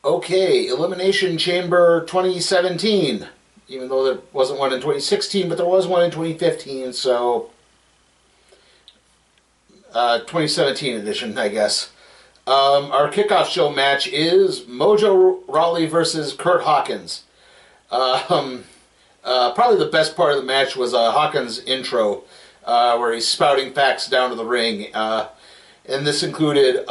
Okay, Elimination Chamber 2017. Even though there wasn't one in 2016, but there was one in 2015, so 2017 edition, I guess. Our kickoff show match is Mojo Rawley versus Kurt Hawkins. Probably the best part of the match was Hawkins' intro, where he's spouting facts down to the ring. And this included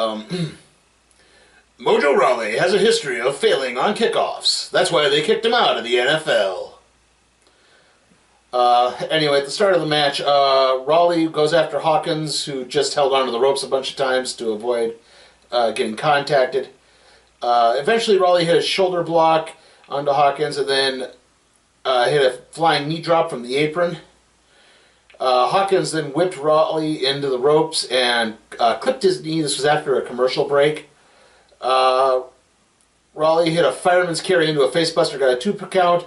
Mojo Rawley has a history of failing on kickoffs. That's why they kicked him out of the NFL. Anyway, at the start of the match, Rawley goes after Hawkins, who just held onto the ropes a bunch of times to avoid getting contacted. Eventually, Rawley hit a shoulder block onto Hawkins and then hit a flying knee drop from the apron. Hawkins then whipped Rawley into the ropes and clipped his knee. This was after a commercial break. Rawley hit a fireman's carry into a facebuster, got a 2 count.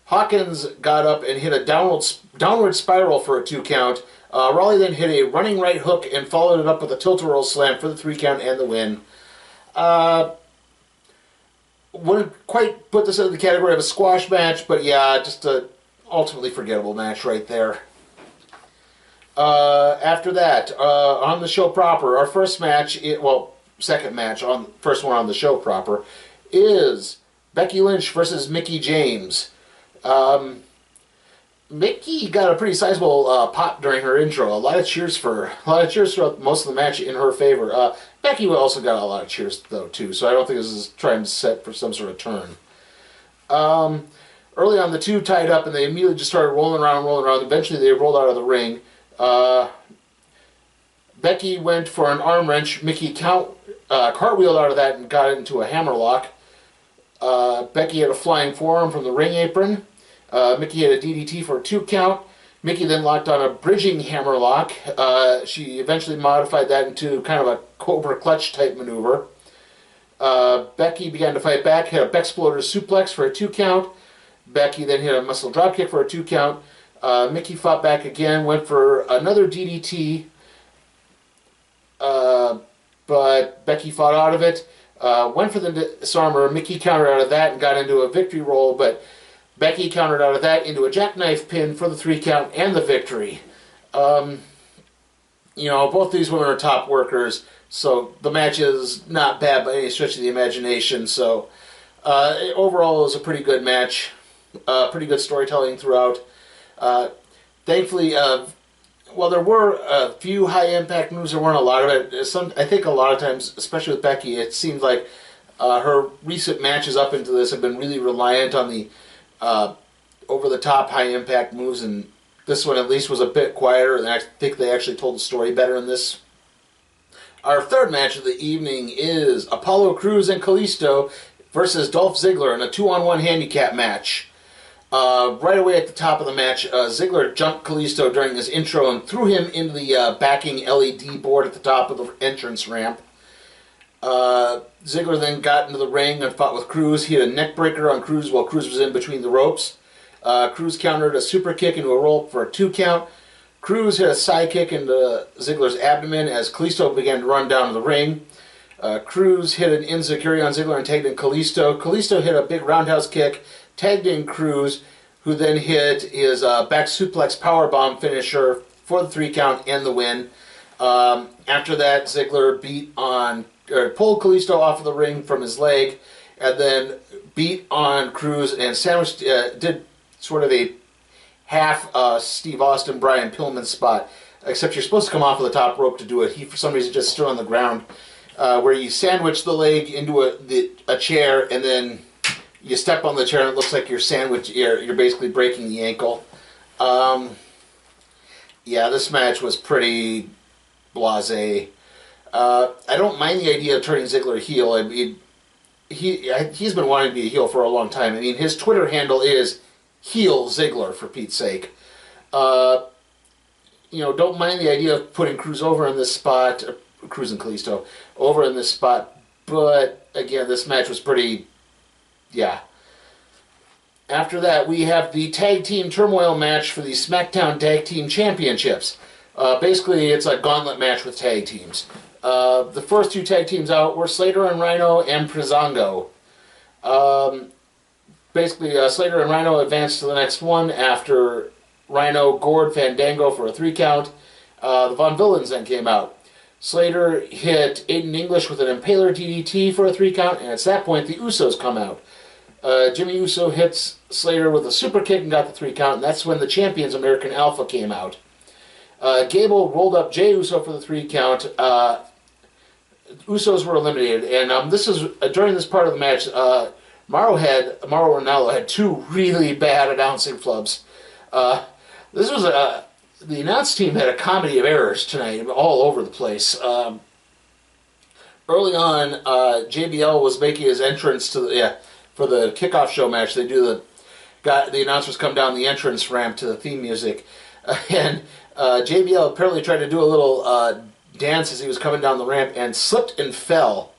Hawkins got up and hit a downward spiral for a 2 count. Rawley then hit a running right hook and followed it up with a tilt-a-roll slam for the 3 count and the win. Wouldn't quite put this into the category of a squash match, but yeah, just a ultimately forgettable match right there. After that, on the show proper, our first match, second match, first one on the show proper, is Becky Lynch versus Mickie James. Mickie got a pretty sizable pop during her intro. A lot of cheers throughout most of the match in her favor. Becky also got a lot of cheers though too, so I don't think this is trying to set for some sort of turn. Early on, the two tied up and they immediately just started rolling around. Eventually, they rolled out of the ring. Becky went for an arm wrench. Mickie cartwheeled out of that and got into a hammerlock. Becky had a flying forearm from the ring apron. Mickie had a DDT for a 2 count. Mickie then locked on a bridging hammerlock. She eventually modified that into kind of a Cobra clutch type maneuver. Becky began to fight back, hit a Bexploder suplex for a 2 count. Becky then hit a muscle dropkick for a 2 count. Mickie fought back again, went for another DDT, but Becky fought out of it. Went for the disarmer. Mickie countered out of that and got into a victory roll, but Becky countered out of that into a jackknife pin for the 3 count and the victory. Both these women are top workers, so the match is not bad by any stretch of the imagination. So overall, it was a pretty good match. Pretty good storytelling throughout. Thankfully, while there were a few high-impact moves, there weren't a lot of it. I think a lot of times, especially with Becky, it seems like her recent matches up into this have been really reliant on the over-the-top high-impact moves, and this one at least was a bit quieter, and I think they actually told the story better in this. Our third match of the evening is Apollo Crews and Kalisto versus Dolph Ziggler in a 2-on-1 handicap match. Right away at the top of the match, Ziggler jumped Kalisto during his intro and threw him into the backing LED board at the top of the entrance ramp. Ziggler then got into the ring and fought with Crews. He had a neck breaker on Crews while Crews was in between the ropes. Crews countered a super kick into a roll for a 2 count. Crews hit a side kick into Ziggler's abdomen as Kalisto began to run down to the ring. Crews hit an enziguri on Ziggler and tagged in Kalisto. Kalisto hit a big roundhouse kick, tagged in Crews, who then hit his back suplex powerbomb finisher for the 3 count and the win. After that, Ziggler pulled Kalisto off of the ring from his leg, and then beat on Crews and did sort of a half Steve Austin, Brian Pillman spot, except you're supposed to come off of the top rope to do it. He, for some reason, just stood on the ground, where you sandwich the leg into a chair, and then you step on the chair and it looks like you're basically breaking the ankle. Yeah, this match was pretty blasé. I don't mind the idea of turning Ziggler heel. I mean, he's been wanting to be a heel for a long time. I mean, his Twitter handle is heel Ziggler, for Pete's sake. Don't mind the idea of putting Crews over in this spot, Crews and Kalisto over in this spot, but again, this match was pretty, yeah. After that, we have the Tag Team Turmoil match for the SmackDown Tag Team Championships. Basically, it's a gauntlet match with tag teams. The first 2 tag teams out were Slater and Rhino and Breezango. Basically, Slater and Rhino advanced to the next one after Rhino gored Fandango for a 3 count. The Von Villains then came out. Slater hit Aiden English with an Impaler DDT for a 3 count, and at that point the Usos come out. Jimmy Uso hits Slater with a super kick and got the 3 count, and that's when the champions American Alpha came out. Gable rolled up Jay Uso for the 3 count. Usos were eliminated, and this is during this part of the match. Mauro Ranallo had 2 really bad announcing flubs. This was the announce team had a comedy of errors tonight, all over the place. Early on, JBL was making his entrance to for the kickoff show match. They do the announcers come down the entrance ramp to the theme music, and JBL apparently tried to do a little dance as he was coming down the ramp and slipped and fell.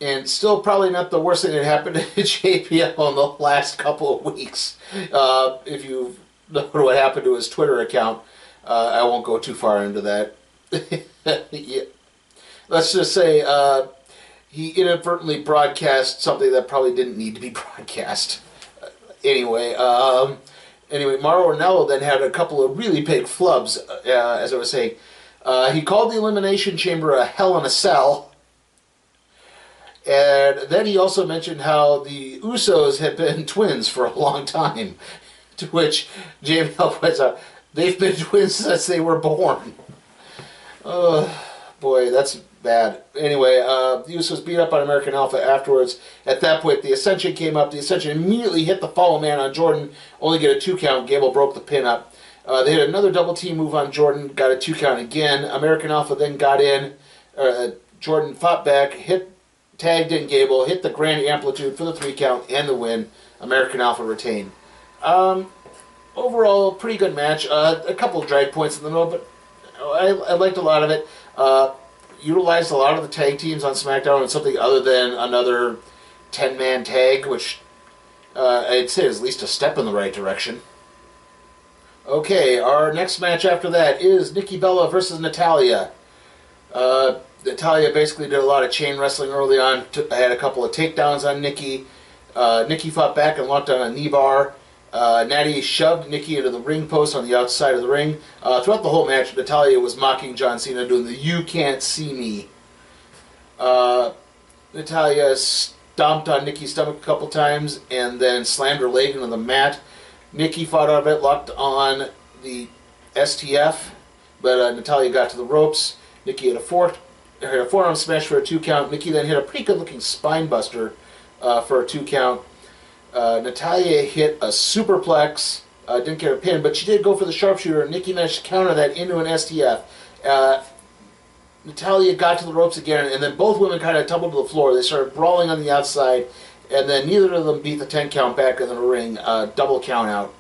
And still probably not the worst thing that happened to JBL in the last couple of weeks. If you know what happened to his Twitter account, I won't go too far into that. Yeah. Let's just say he inadvertently broadcast something that probably didn't need to be broadcast. Anyway, Mauro Ranallo then had a couple of really big flubs, as I was saying. He called the Elimination Chamber a hell in a cell. And then he also mentioned how the Usos had been twins for a long time. To which JBL points out, they've been twins since they were born. Boy, that's bad. Anyway, the Usos beat up on American Alpha afterwards. At that point, the Ascension came up. The Ascension immediately hit the follow man on Jordan, only get a 2 count. Gable broke the pin up. They had another double team move on Jordan, got a 2 count again. American Alpha then got in. Jordan fought back, tagged in Gable, hit the Grand Amplitude for the 3 count and the win. American Alpha retained. Overall, pretty good match. A couple of drag points in the middle, but I liked a lot of it. Utilized a lot of the tag teams on SmackDown in something other than another 10-man tag, which I'd say is at least a step in the right direction. Okay, our next match after that is Nikki Bella versus Natalya. Natalya basically did a lot of chain wrestling early on. Had a couple of takedowns on Nikki. Nikki fought back and locked on a knee bar. Natty shoved Nikki into the ring post on the outside of the ring. Throughout the whole match, Natalya was mocking John Cena, doing the "You can't see me." Natalya stomped on Nikki's stomach a couple times and then slammed her leg into the mat. Nikki fought out of it, locked on the STF, but Natalya got to the ropes. Nikki hit a forearm smash for a 2 count. Nikki then hit a pretty good-looking spine buster for a 2 count. Natalya hit a superplex, didn't get a pin, but she did go for the sharpshooter. Nikki managed to counter that into an STF. Natalya got to the ropes again, and then both women kind of tumbled to the floor. They started brawling on the outside, and then neither of them beat the 10 count back in the ring. Double count out.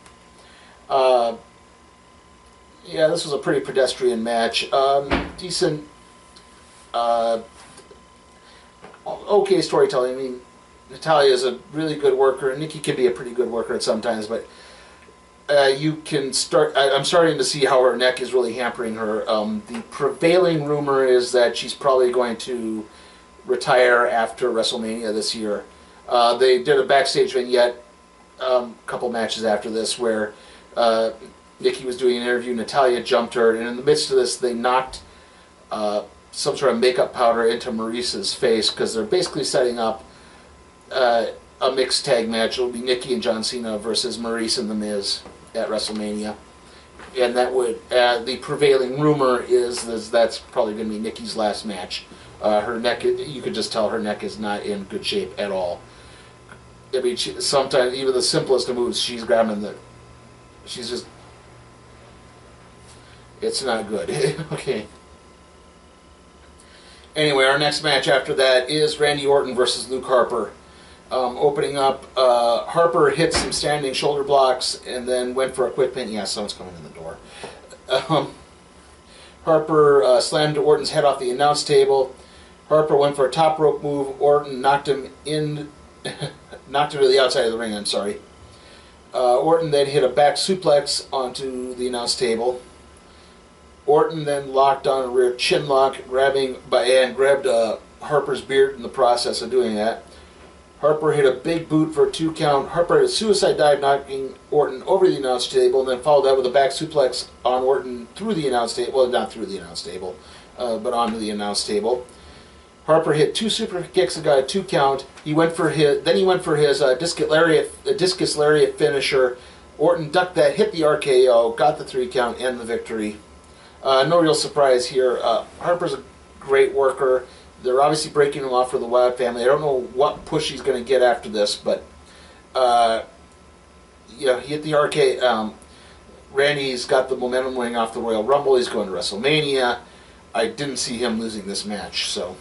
Yeah, this was a pretty pedestrian match. Decent, okay storytelling. I mean, Natalya is a really good worker, and Nikki can be a pretty good worker at sometimes, but you can start. I'm starting to see how her neck is really hampering her. The prevailing rumor is that she's probably going to retire after WrestleMania this year. They did a backstage vignette a couple matches after this where Nikki was doing an interview. Natalya jumped her, and in the midst of this, they knocked some sort of makeup powder into Maurice's face because they're basically setting up a mixed tag match. It'll be Nikki and John Cena versus Maurice and The Miz at WrestleMania. And that would, the prevailing rumor is that's probably going to be Nikki's last match. Her neck, you could just tell her neck is not in good shape at all. I mean, sometimes even the simplest of moves, she's grabbing she's just, it's not good. Okay. Anyway, our next match after that is Randy Orton versus Luke Harper. Opening up, Harper hit some standing shoulder blocks and then went for a quick pin. Yeah, someone's coming in the door. Harper slammed Orton's head off the announce table. Harper went for a top rope move. Orton knocked him to the outside of the ring. I'm sorry. Orton then hit a back suplex onto the announce table. Orton then locked on a rear chin lock, grabbed Harper's beard in the process of doing that. Harper hit a big boot for a 2 count. Harper hit a suicide dive, knocking Orton over the announce table, and then followed that with a back suplex on Orton through the announce table. Well, not through the announce table, but onto the announce table. Harper hit 2 super kicks and got a 2 count. Then he went for his discus lariat finisher. Orton ducked that, hit the RKO, got the 3 count and the victory. No real surprise here. Harper's a great worker. They're obviously breaking him off for the Wyatt family. I don't know what push he's going to get after this, but he hit the RK. Randy's got the momentum winning off the Royal Rumble. He's going to WrestleMania. I didn't see him losing this match, so.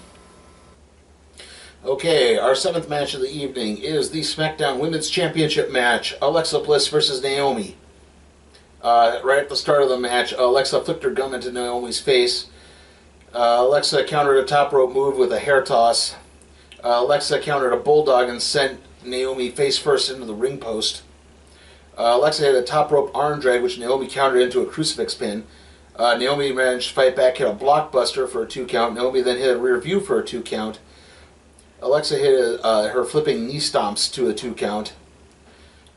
Okay, our 7th match of the evening is the SmackDown Women's Championship match. Alexa Bliss versus Naomi. Right at the start of the match, Alexa flicked her gum into Naomi's face. Alexa countered a top rope move with a hair toss. Alexa countered a bulldog and sent Naomi face first into the ring post. Alexa hit a top rope arm drag, which Naomi countered into a crucifix pin. Naomi managed to fight back, hit a blockbuster for a 2 count. Naomi then hit a rear view for a 2 count. Alexa hit her flipping knee stomps to a 2 count.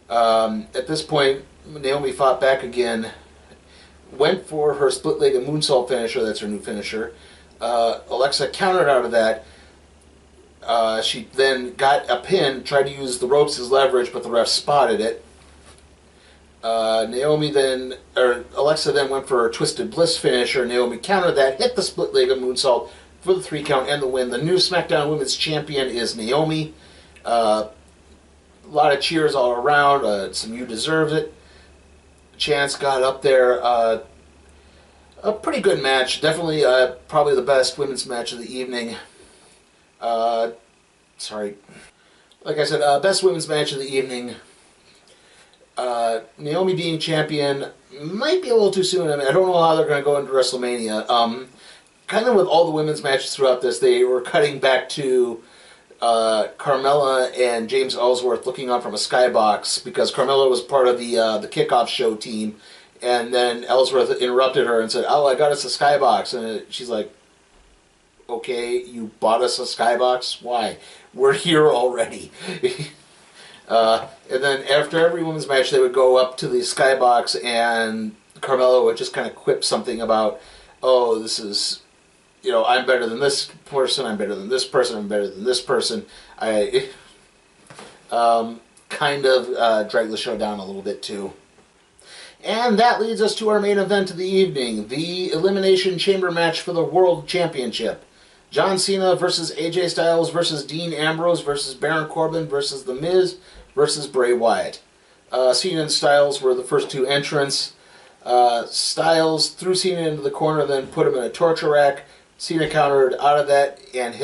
At this point, Naomi fought back again, went for her split-legged moonsault finisher. That's her new finisher. Alexa countered out of that. She then got a pin, tried to use the ropes as leverage, but the ref spotted it. Alexa then went for her Twisted Bliss finisher. Naomi countered that, hit the split-legged moonsault for the 3 count and the win. The new SmackDown Women's Champion is Naomi. A lot of cheers all around. Some "you deserve it" chants got up there. A pretty good match. Definitely probably the best women's match of the evening. Sorry. Like I said, best women's match of the evening. Naomi being champion might be a little too soon. I mean, I don't know how they're going to go into WrestleMania. Kind of with all the women's matches throughout this, they were cutting back to Carmella and James Ellsworth looking on from a skybox because Carmella was part of the kickoff show team, and then Ellsworth interrupted her and said, "Oh, I got us a skybox," and she's like, "Okay, you bought us a skybox? Why? We're here already." And then after every women's match, they would go up to the skybox, and Carmella would just kind of quip something about, "Oh, this is, I'm better than this person, I'm better than this person, I'm better than this person." I kind of dragged the show down a little bit too. And that leads us to our main event of the evening, the Elimination Chamber match for the World Championship. John Cena versus AJ Styles versus Dean Ambrose versus Baron Corbin versus The Miz versus Bray Wyatt. Cena and Styles were the first 2 entrants. Styles threw Cena into the corner, then put him in a torture rack. Cena countered out of that and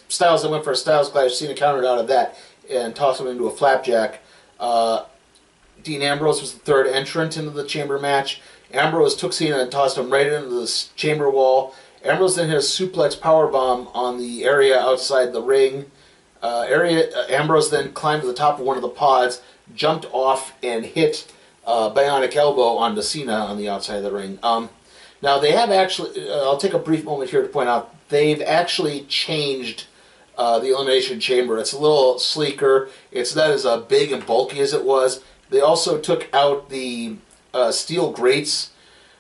Styles then went for a Styles Clash. Cena countered out of that and tossed him into a flapjack. Dean Ambrose was the 3rd entrant into the chamber match. Ambrose took Cena and tossed him right into the chamber wall. Ambrose then hit a suplex powerbomb on the area outside the ring. Ambrose then climbed to the top of one of the pods, jumped off, and hit bionic elbow onto Cena on the outside of the ring. Now they have actually, I'll take a brief moment here to point out, they've actually changed the Elimination Chamber. It's a little sleeker. It's not as big and bulky as it was. They also took out the steel grates.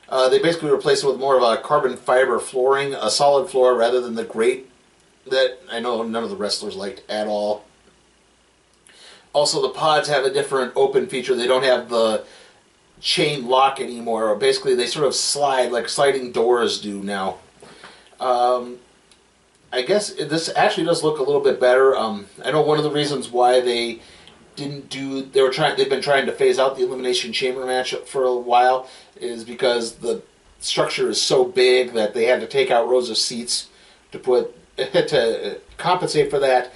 They basically replaced it with more of a carbon fiber flooring, a solid floor rather than the grate that I know none of the wrestlers liked at all. Also, the pods have a different open feature. They don't have the chain lock anymore. Basically, they sort of slide like sliding doors do now. I guess this actually does look a little bit better. I know one of the reasons why they didn't do, they've been trying to phase out the Elimination Chamber match for a while, is because the structure is so big that they had to take out rows of seats to compensate for that,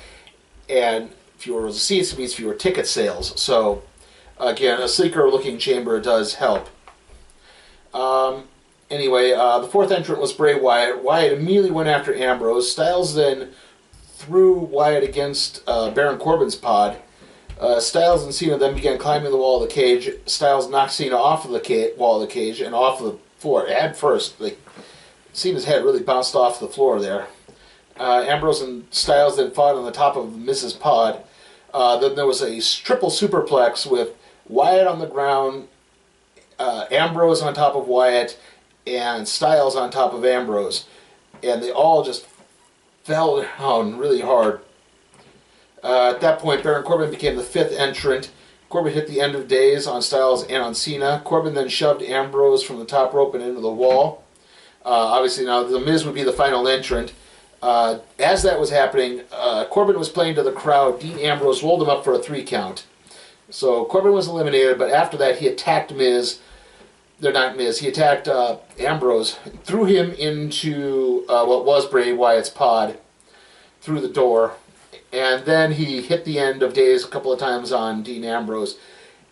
and fewer rows of seats means fewer ticket sales. So again, a sleeker looking chamber does help. Anyway, the 4th entrant was Bray Wyatt. Wyatt immediately went after Ambrose. Styles then threw Wyatt against Baron Corbin's pod. Styles and Cena then began climbing the wall of the cage. Styles knocked Cena off of the wall of the cage and off the floor. Head first. Cena's head really bounced off the floor there. Ambrose and Styles then fought on the top of Mrs. Pod. Then there was a triple superplex with Wyatt on the ground, Ambrose on top of Wyatt, and Styles on top of Ambrose. And they all just fell down really hard. At that point, Baron Corbin became the 5th entrant. Corbin hit the end of days on Styles and on Cena. Corbin then shoved Ambrose from the top rope and into the wall. Obviously, now The Miz would be the final entrant. As that was happening, Corbin was playing to the crowd. Dean Ambrose rolled him up for a 3 count. So Corbin was eliminated, but after that he attacked Miz. They're not Miz. He attacked Ambrose, threw him into what was Bray Wyatt's pod through the door, and then he hit the end of days a couple of times on Dean Ambrose.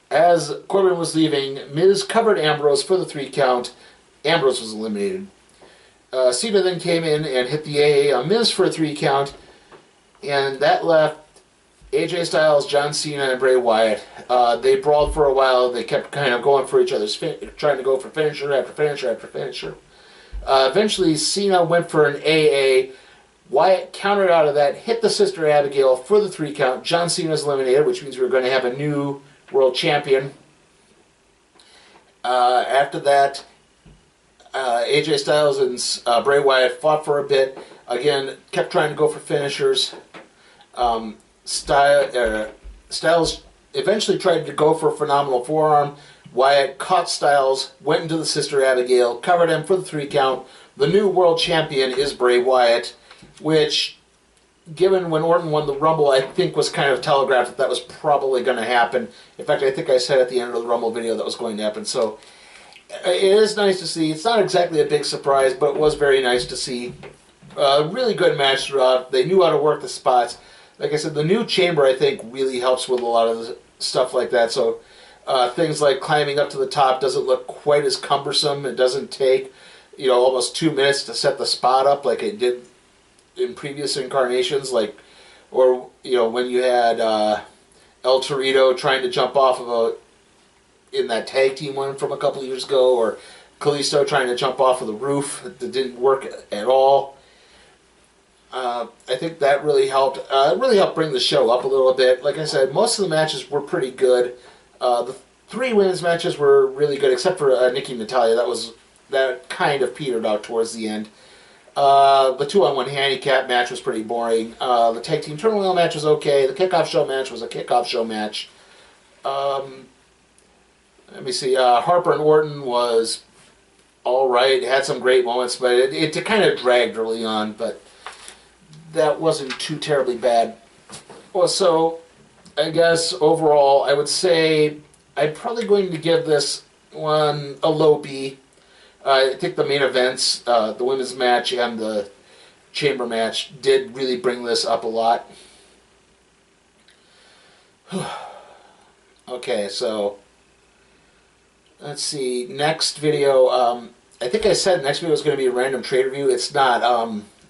As Corbin was leaving, Miz covered Ambrose for the 3 count. Ambrose was eliminated. Cena then came in and hit the AA on Miz for a 3 count, and that left AJ Styles, John Cena, and Bray Wyatt. They brawled for a while. They kept kind of going for each other's trying to go for finisher after finisher after finisher. Eventually, Cena went for an AA. Wyatt countered out of that, hit the Sister Abigail for the 3 count. John Cena's eliminated, which means we're going to have a new world champion. After that, AJ Styles and Bray Wyatt fought for a bit. Again, kept trying to go for finishers. Styles eventually tried to go for a phenomenal forearm. Wyatt caught Styles, went into the Sister Abigail, covered him for the 3 count. The new world champion is Bray Wyatt, which, given when Orton won the Rumble, I think was kind of telegraphed that was probably going to happen. In fact, I think I said at the end of the Rumble video that was going to happen. So it is nice to see. It's not exactly a big surprise, but it was very nice to see. Really good match throughout. They knew how to work the spots. Like I said, the new Chmaber, I think, really helps with a lot of the stuff like that. So things like climbing up to the top doesn't look quite as cumbersome. It doesn't take, almost 2 minutes to set the spot up like it did in previous incarnations. Or when you had El Torito trying to jump off of in that tag team one from a couple of years ago, or Kalisto trying to jump off of the roof. That didn't work at all. I think that really helped. It really helped bring the show up a little bit. Like I said, most of the matches were pretty good. The 3 women's matches were really good, except for Nikki and Natalya. That kind of petered out towards the end. The 2-on-1 handicap match was pretty boring. The tag team turmoil match was okay. The kickoff show match was a kickoff show match. Let me see. Harper and Orton was all right. It had some great moments, but it kind of dragged early on. But that wasn't too terribly bad. Well, so I guess overall, I would say I'm probably going to give this one a low B. I think the main events, the women's match and the Chamber match, did really bring this up a lot. Okay, so let's see. Next video, I think I said next video is going to be a random trade review. It's not.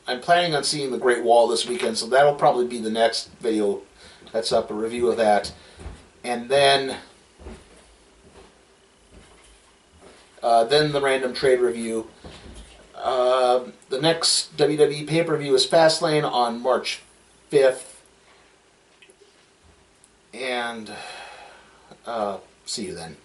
I'm planning on seeing the Great Wall this weekend, so that'll probably be the next video that's up, a review of that. And then the random trade review. The next WWE pay-per-view is Fastlane on March 5th. And see you then.